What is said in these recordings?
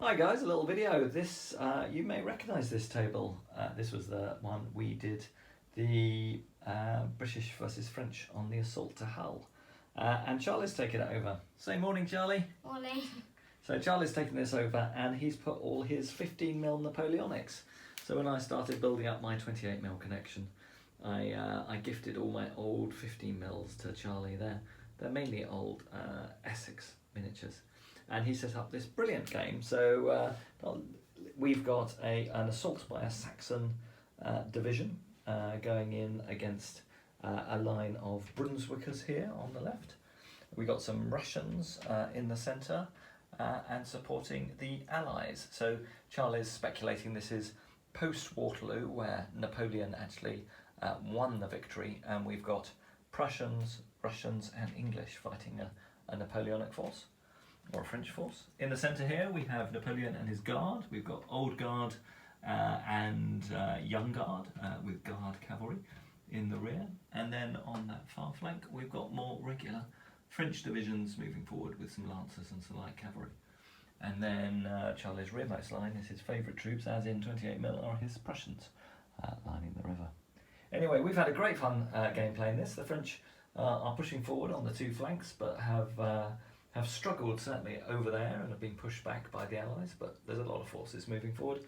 Hi guys, a little video. This you may recognise this table. This was the one we did the British versus French on the assault to Hull, and Charlie's taken it over. Say morning, Charlie. Morning. So Charlie's taken this over, and he's put all his 15mm Napoleonics. So when I started building up my 28mm connection, I gifted all my old 15mm to Charlie. They're mainly old Essex miniatures. And he set up this brilliant game. So we've got an assault by a Saxon division going in against a line of Brunswickers here on the left. We got some Russians in the centre and supporting the Allies. So Charlie's speculating this is post-Waterloo, where Napoleon actually won the victory, and we've got Prussians, Russians and English fighting a Napoleonic force, or a French force. In the centre here we have Napoleon and his guard. We've got Old Guard and Young Guard with Guard cavalry in the rear. And then on that far flank we've got more regular French divisions moving forward with some lancers and some light cavalry. And then Charlie's rearmost line is his favourite troops, as in 28mm are his Prussians lining the river. Anyway, we've had a great fun game playing this. The French are pushing forward on the two flanks, but have struggled certainly over there and have been pushed back by the Allies, but there's a lot of forces moving forward.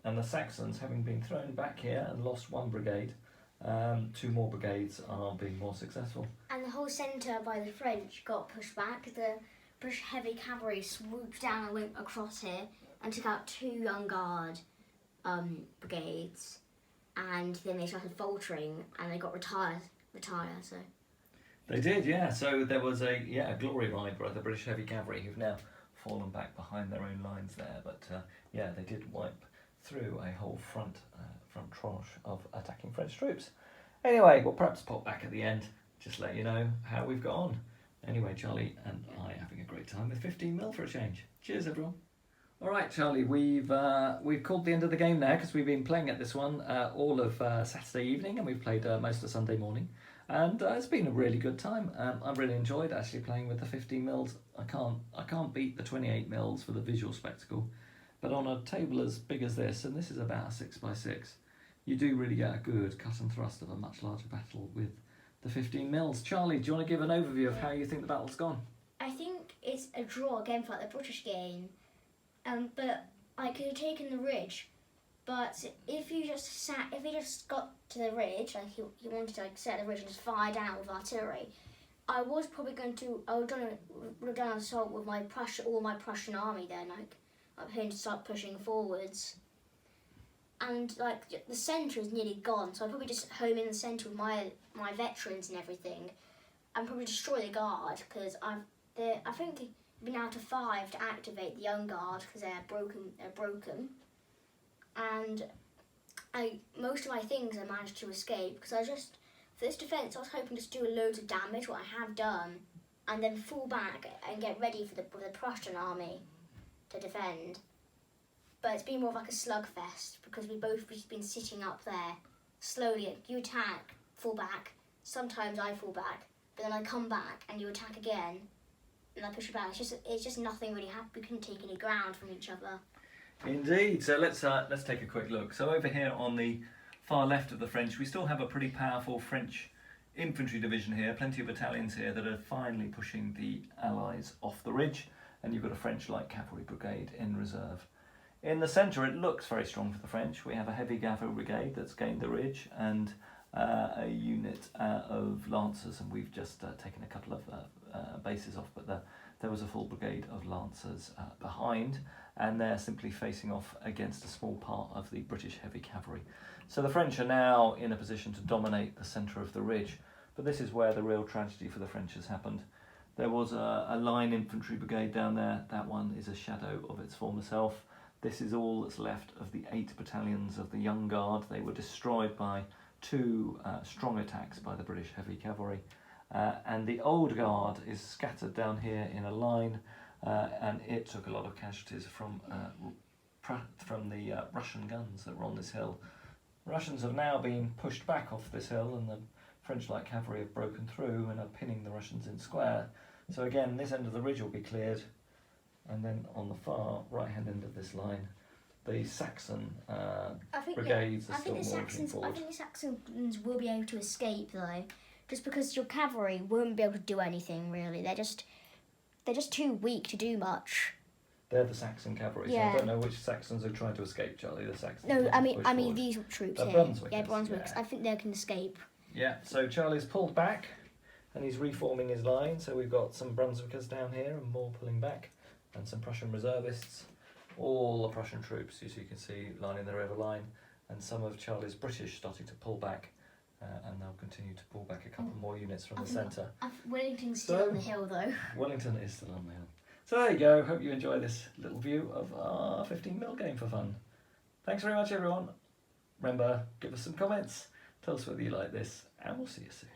And the Saxons, having been thrown back here and lost one brigade, two more brigades are being more successful. And the whole centre by the French got pushed back. The British heavy cavalry swooped down and went across here and took out two Young Guard brigades, and then they started faltering and they got retire. So They did, yeah. So there was a glory ride by the British heavy cavalry, who've now fallen back behind their own lines there. But they did wipe through a whole front tranche of attacking French troops. Anyway, we'll perhaps pop back at the end, just let you know how we've got on. Anyway, Charlie and I having a great time with 15mm for a change. Cheers, everyone. All right, Charlie, we've called the end of the game now, because we've been playing at this one all of Saturday evening, and we've played most of Sunday morning. And it's been a really good time. I've really enjoyed actually playing with the 15mm. I can't beat the 28mm for the visual spectacle, but on a table as big as this, and this is about a 6x6, you do really get a good cut and thrust of a much larger battle with the 15mm. Charlie, do you want to give an overview of how you think the battle's gone? I think it's a draw again for like the British game, but I could have taken the ridge. But if you just got to the ridge, like you wanted to set the ridge and just fire down with artillery, I would have done an assault with all my Prussian army then, like up here, to start pushing forwards. And like the centre is nearly gone, so I'd probably just home in the centre with my veterans and everything, and probably destroy the guard, because I think they've been out of 5 to activate the Young Guard because they're broken. And most of my things I managed to escape, because for this defence I was hoping to do loads of damage, what I have done, and then fall back and get ready for the Prussian army to defend. But it's been more of like a slugfest, because we've both just been sitting up there slowly. You attack, fall back, sometimes I fall back, but then I come back and you attack again and I push you back. It's just nothing really happened. We couldn't take any ground from each other. Indeed. So let's take a quick look. So over here on the far left of the French, we still have a pretty powerful French infantry division here, plenty of battalions here that are finally pushing the Allies off the ridge, and you've got a French light cavalry brigade in reserve. In the centre it looks very strong for the French. We have a heavy cavalry brigade that's gained the ridge, and a unit of lancers, and we've just taken a couple of bases off, but there was a full brigade of lancers behind, and they're simply facing off against a small part of the British heavy cavalry. So the French are now in a position to dominate the centre of the ridge, but this is where the real tragedy for the French has happened. There was a line infantry brigade down there. That one is a shadow of its former self. This is all that's left of the 8 battalions of the Young Guard. They were destroyed by 2 strong attacks by the British heavy cavalry. And the Old Guard is scattered down here in a line, and it took a lot of casualties from the Russian guns that were on this hill. The Russians have now been pushed back off this hill, and the French light cavalry have broken through and are pinning the Russians in square. So again, this end of the ridge will be cleared. And then on the far right-hand end of this line, the Saxon I think brigades I are still think the marching Saxons. I forward. think the Saxons will be able to escape though, just because your cavalry won't be able to do anything really. They're just too weak to do much. They're the Saxon cavalry. So Yeah. I don't know which Saxons are trying to escape, Charlie. The Saxons. No, that I have mean pushed forward. these troops The here. Brunswickers, Yeah, Brunswickers. yeah. I think they can escape. Yeah. So Charlie's pulled back, and he's reforming his line. So we've got some Brunswickers down here, and more pulling back, and some Prussian reservists. All the Prussian troops, as you can see, lining the river line, and some of Charlie's British starting to pull back, and they'll continue to pull back a couple more units from the centre. Wellington's still on the hill though. Wellington is still on the hill. So there you go. Hope you enjoy this little view of our 15mm game for fun. Thanks very much, everyone. Remember, give us some comments. Tell us whether you like this, and we'll see you soon.